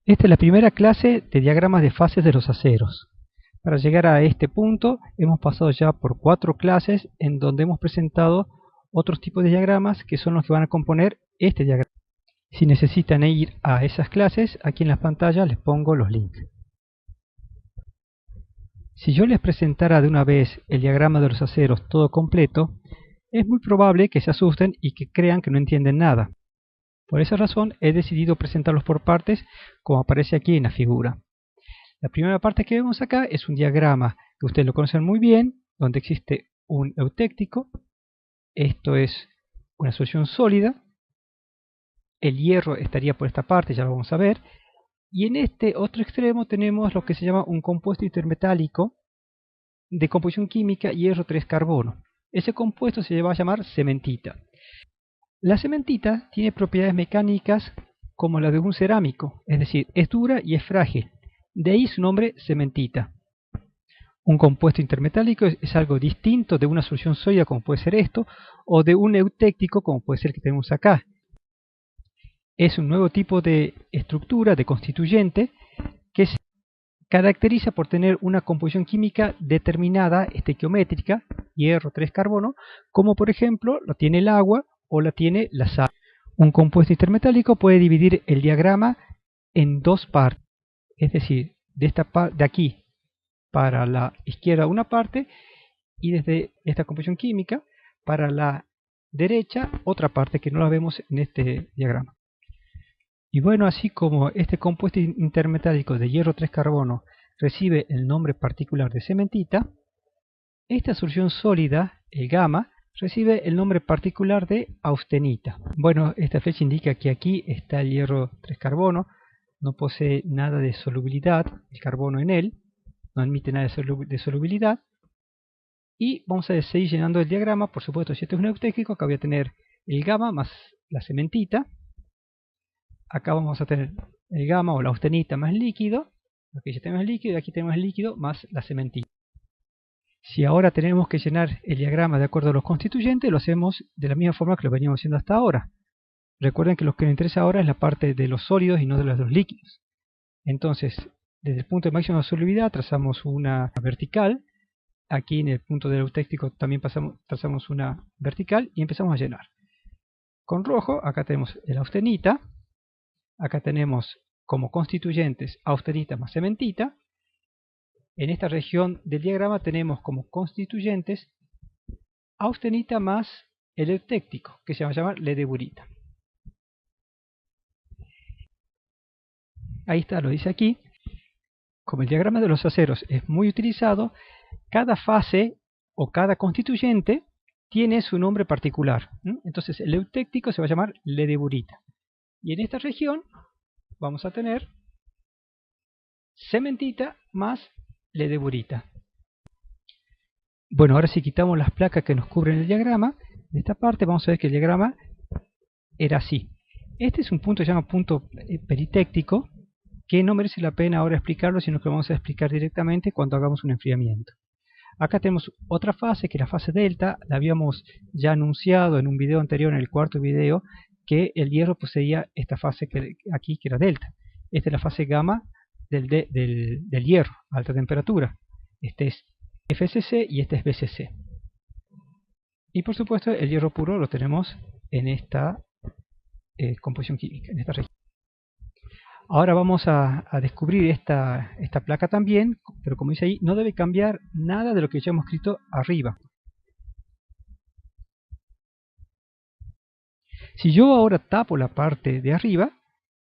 Esta es la primera clase de diagramas de fases de los aceros. Para llegar a este punto hemos pasado ya por 4 clases en donde hemos presentado otros tipos de diagramas que son los que van a componer este diagrama. Si necesitan ir a esas clases, aquí en la pantalla les pongo los links. Si yo les presentara de una vez el diagrama de los aceros todo completo, es muy probable que se asusten y que crean que no entienden nada. Por esa razón he decidido presentarlos por partes como aparece aquí en la figura. La primera parte que vemos acá es un diagrama que ustedes lo conocen muy bien, donde existe un eutéctico. Esto es una solución sólida. El hierro estaría por esta parte, ya lo vamos a ver. Y en este otro extremo tenemos lo que se llama un compuesto intermetálico de composición química hierro 3 carbono. Ese compuesto se va a llamar cementita. La cementita tiene propiedades mecánicas como la de un cerámico, es decir, es dura y es frágil. De ahí su nombre cementita. Un compuesto intermetálico es algo distinto de una solución sólida como puede ser esto, o de un eutéctico como puede ser el que tenemos acá. Es un nuevo tipo de estructura, de constituyente, que se caracteriza por tener una composición química determinada, estequiométrica, hierro 3 carbono, como por ejemplo lo tiene el agua o la tiene la sal. Un compuesto intermetálico puede dividir el diagrama en dos partes, es decir, de aquí para la izquierda una parte y desde esta composición química para la derecha otra parte que no la vemos en este diagrama. Y bueno, así como este compuesto intermetálico de hierro 3 carbono recibe el nombre particular de cementita, esta solución sólida, el gamma, recibe el nombre particular de austenita. Bueno, esta flecha indica que aquí está el hierro 3 carbono, no posee nada de solubilidad, el carbono en él, no admite nada de solubilidad. Y vamos a seguir llenando el diagrama. Por supuesto, si esto es un eutéctico, acá voy a tener el gamma más la cementita. Acá vamos a tener el gamma o la austenita más líquido. Aquí ya tenemos el líquido y aquí tenemos el líquido más la cementita. Si ahora tenemos que llenar el diagrama de acuerdo a los constituyentes, lo hacemos de la misma forma que lo veníamos haciendo hasta ahora. Recuerden que lo que nos interesa ahora es la parte de los sólidos y no de los líquidos. Entonces, desde el punto de máxima solubilidad trazamos una vertical. Aquí en el punto del eutéctico también trazamos una vertical y empezamos a llenar. Con rojo, acá tenemos el austenita. Acá tenemos como constituyentes austenita más cementita. En esta región del diagrama tenemos como constituyentes austenita más el eutéctico, que se va a llamar ledeburita. Ahí está, lo dice aquí. Como el diagrama de los aceros es muy utilizado, cada fase o cada constituyente tiene su nombre particular. Entonces el eutéctico se va a llamar ledeburita. Y en esta región vamos a tener cementita más ledeburita. Bueno, ahora si quitamos las placas que nos cubren el diagrama, de esta parte vamos a ver que el diagrama era así. Este es un punto que se llama punto peritéctico, que no merece la pena ahora explicarlo, sino que lo vamos a explicar directamente cuando hagamos un enfriamiento. Acá tenemos otra fase, que es la fase delta. La habíamos ya anunciado en un video anterior, en el cuarto video, que el hierro poseía esta fase aquí, que era delta. Esta es la fase gamma del hierro, a alta temperatura. Este es FCC y este es BCC. Y por supuesto el hierro puro lo tenemos en esta composición química, en esta región. Ahora vamos a descubrir esta placa también, pero como dice ahí, no debe cambiar nada de lo que ya hemos escrito arriba. Si yo ahora tapo la parte de arriba,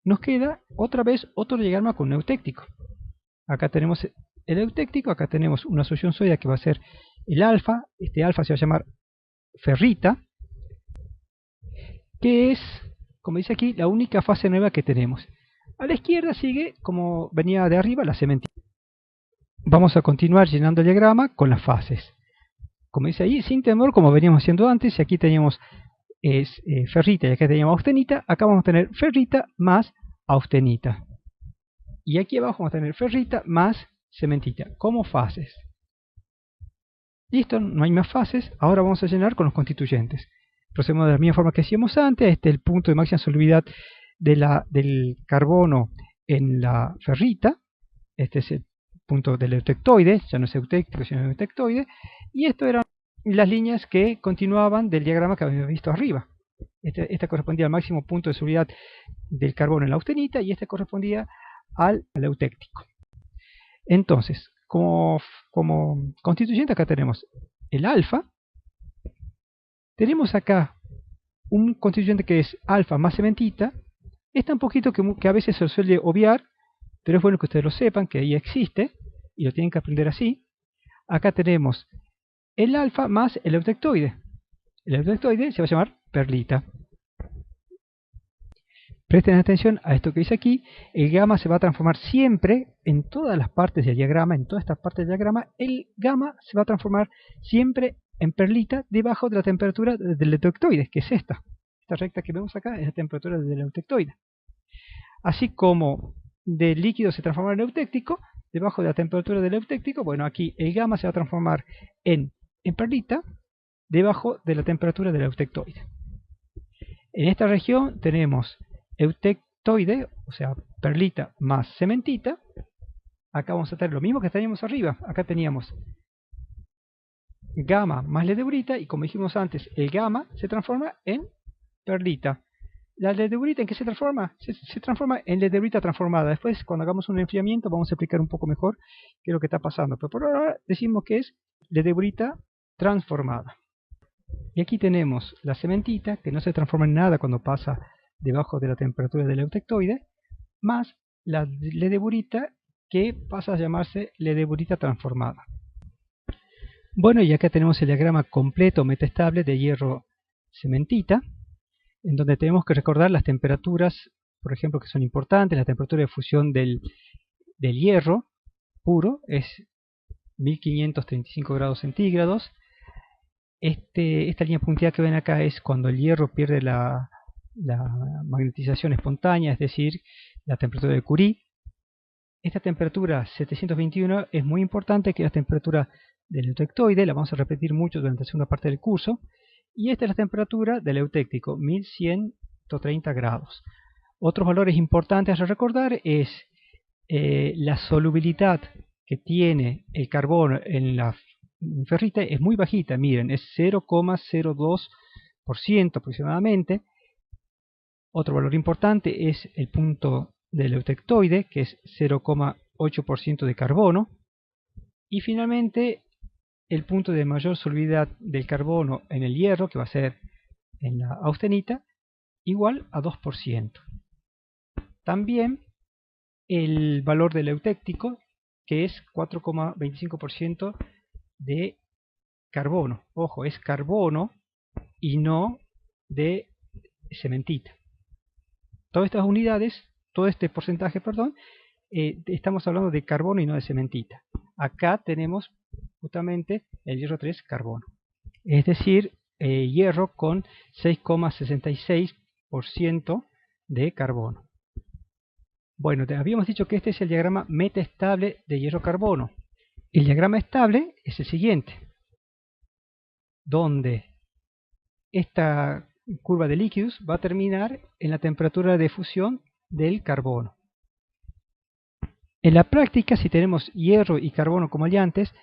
nos queda otra vez otro diagrama con un eutéctico. Acá tenemos el eutéctico, acá tenemos una solución sólida que va a ser el alfa. Este alfa se va a llamar ferrita, que es, como dice aquí, la única fase nueva que tenemos. A la izquierda sigue, como venía de arriba, la cementita. Vamos a continuar llenando el diagrama con las fases. Como dice ahí, sin temor, como veníamos haciendo antes, y aquí teníamos ferrita y acá teníamos austenita, acá vamos a tener ferrita más austenita. Y aquí abajo vamos a tener ferrita más cementita, como fases. Listo, no hay más fases. Ahora vamos a llenar con los constituyentes. Procedemos de la misma forma que hacíamos antes. Este es el punto de máxima solubilidad del carbono en la ferrita. Este es el punto del eutectoide, ya no es eutéctico sino eutectoide, y esto eran las líneas que continuaban del diagrama que habíamos visto arriba. Esta correspondía al máximo punto de seguridad del carbono en la austenita y este correspondía al eutéctico. Entonces, como constituyente acá tenemos el alfa, tenemos acá un constituyente que es alfa más cementita. Es tan poquito que a veces se suele obviar, pero es bueno que ustedes lo sepan, que ahí existe, y lo tienen que aprender así. Acá tenemos el alfa más el eutectoide. El eutectoide se va a llamar perlita. Presten atención a esto que dice aquí. El gamma se va a transformar siempre en todas las partes del diagrama, en todas estas partes del diagrama. El gamma se va a transformar siempre en perlita debajo de la temperatura del eutectoide, que es esta. Esta recta que vemos acá es la temperatura del eutectoide. Así como del líquido se transforma en eutéctico, debajo de la temperatura del eutéctico, bueno, aquí el gamma se va a transformar en perlita debajo de la temperatura del eutectoide. En esta región tenemos eutectoide, o sea, perlita más cementita. Acá vamos a tener lo mismo que teníamos arriba. Acá teníamos gamma más ledeburita y como dijimos antes, el gamma se transforma en perlita. ¿La ledeburita en qué se transforma? Se transforma en ledeburita transformada. Después, cuando hagamos un enfriamiento, vamos a explicar un poco mejor qué es lo que está pasando. Pero por ahora decimos que es ledeburita transformada. Y aquí tenemos la cementita, que no se transforma en nada cuando pasa debajo de la temperatura del eutectoide, más la ledeburita, que pasa a llamarse ledeburita transformada. Bueno, y acá tenemos el diagrama completo metaestable de hierro cementita, en donde tenemos que recordar las temperaturas, por ejemplo, que son importantes. La temperatura de fusión del hierro puro es 1535 grados centígrados. Esta línea punteada que ven acá es cuando el hierro pierde la magnetización espontánea, es decir, la temperatura de Curie. Esta temperatura 721 es muy importante, que es la temperatura del eutectoide, la vamos a repetir mucho durante la segunda parte del curso. Y esta es la temperatura del eutéctico, 1130 grados. Otros valores importantes a recordar es la solubilidad que tiene el carbono en la ferrita es muy bajita, miren, es 0,02% aproximadamente. Otro valor importante es el punto del eutectoide, que es 0,8% de carbono. Y finalmente, el punto de mayor solubilidad del carbono en el hierro, que va a ser en la austenita, igual a 2%. También el valor del eutéctico, que es 4,25% de carbono. Ojo, es carbono y no de cementita. Todas estas unidades, todo este porcentaje, perdón, estamos hablando de carbono y no de cementita. Acá tenemos justamente el hierro 3 carbono. Es decir, hierro con 6,66% de carbono. Bueno, habíamos dicho que este es el diagrama metaestable de hierro-carbono. El diagrama estable es el siguiente, donde esta curva de líquidos va a terminar en la temperatura de fusión del carbono. En la práctica, si tenemos hierro y carbono como aliantes,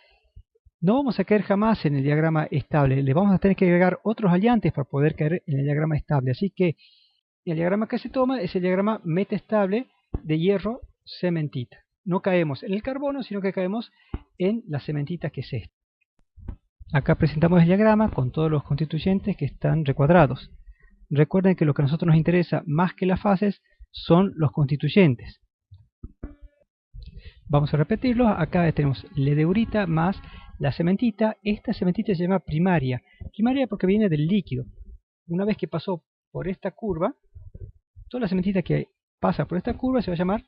no vamos a caer jamás en el diagrama estable. Le vamos a tener que agregar otros aliantes para poder caer en el diagrama estable. Así que el diagrama que se toma es el diagrama metaestable de hierro cementita. No caemos en el carbono, sino que caemos en la cementita, que es esta. Acá presentamos el diagrama con todos los constituyentes que están recuadrados. Recuerden que lo que a nosotros nos interesa más que las fases son los constituyentes. Vamos a repetirlos. Acá tenemos ledeburita más la cementita. Esta cementita se llama primaria. Primaria porque viene del líquido. Una vez que pasó por esta curva, toda la cementita que pasa por esta curva se va a llamar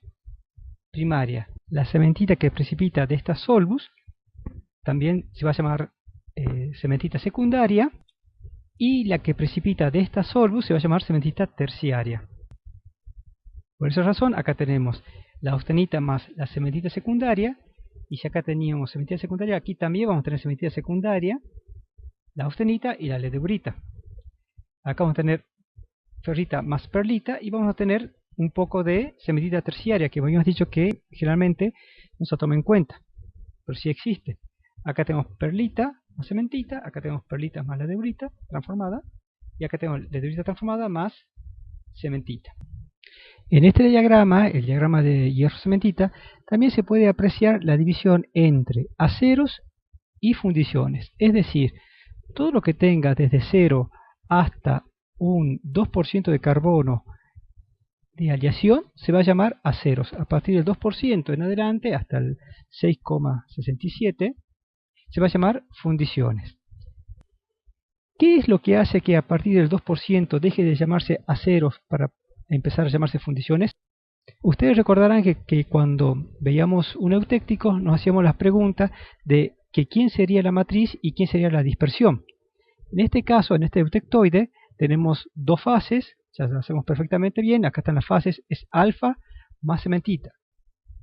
primaria. La cementita que precipita de esta solvus también se va a llamar cementita secundaria, y la que precipita de esta solvus se va a llamar cementita terciaria. Por esa razón acá tenemos la austenita más la cementita secundaria, y si acá teníamos cementita secundaria, aquí también vamos a tener cementita secundaria, la austenita y la ledeburita. Acá vamos a tener ferrita más perlita y vamos a tener un poco de cementita terciaria, que habíamos dicho que generalmente no se toma en cuenta, pero sí existe. Acá tenemos perlita más cementita, acá tenemos perlita más la leudita transformada, y acá tenemos la leudita transformada más cementita. En este diagrama, el diagrama de hierro-cementita, también se puede apreciar la división entre aceros y fundiciones. Es decir, todo lo que tenga desde 0 hasta un 2% de carbono de aleación se va a llamar aceros. A partir del 2% en adelante, hasta el 6,67, se va a llamar fundiciones. ¿Qué es lo que hace que a partir del 2% deje de llamarse aceros para empezar a llamarse fundiciones? Ustedes recordarán que cuando veíamos un eutéctico nos hacíamos las preguntas de que quién sería la matriz y quién sería la dispersión. En este caso, en este eutectoide, tenemos dos fases, ya lo hacemos perfectamente bien. Acá están las fases, es alfa más cementita.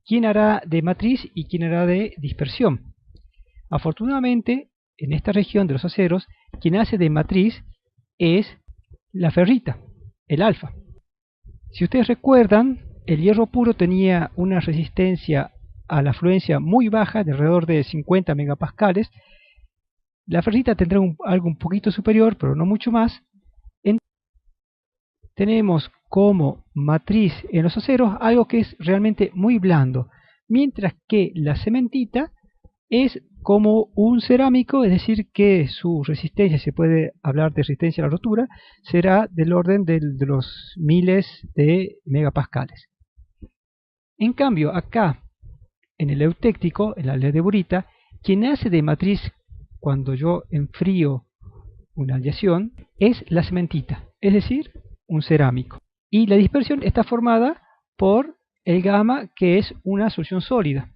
¿Quién hará de matriz y quién hará de dispersión? Afortunadamente, en esta región de los aceros, quien hace de matriz es la ferrita, el alfa. Si ustedes recuerdan, el hierro puro tenía una resistencia a la fluencia muy baja, de alrededor de 50 megapascales. La ferrita tendrá algo un poquito superior, pero no mucho más. Tenemos como matriz en los aceros algo que es realmente muy blando, mientras que la cementita es como un cerámico, es decir que su resistencia, se puede hablar de resistencia a la rotura, será del orden de los miles de megapascales. En cambio, acá en el eutéctico, en la ledeburita, quien hace de matriz cuando yo enfrío una aleación es la cementita, es decir, un cerámico. Y la dispersión está formada por el gamma, que es una solución sólida.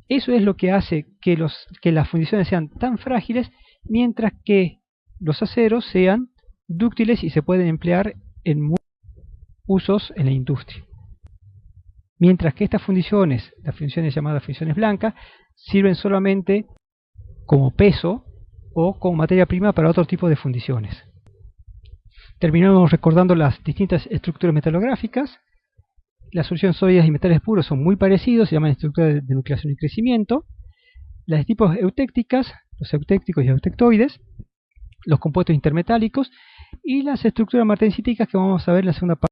Eso es lo que hace que las fundiciones sean tan frágiles, mientras que los aceros sean dúctiles y se pueden emplear en muchos usos en la industria. Mientras que estas fundiciones, las fundiciones llamadas fundiciones blancas, sirven solamente como peso o como materia prima para otro tipo de fundiciones. Terminamos recordando las distintas estructuras metalográficas. Las soluciones sólidas y metales puros son muy parecidos, se llaman estructuras de nucleación y crecimiento. Las de tipos eutécticas, los eutécticos y eutectoides, los compuestos intermetálicos, y las estructuras martensíticas que vamos a ver en la segunda parte.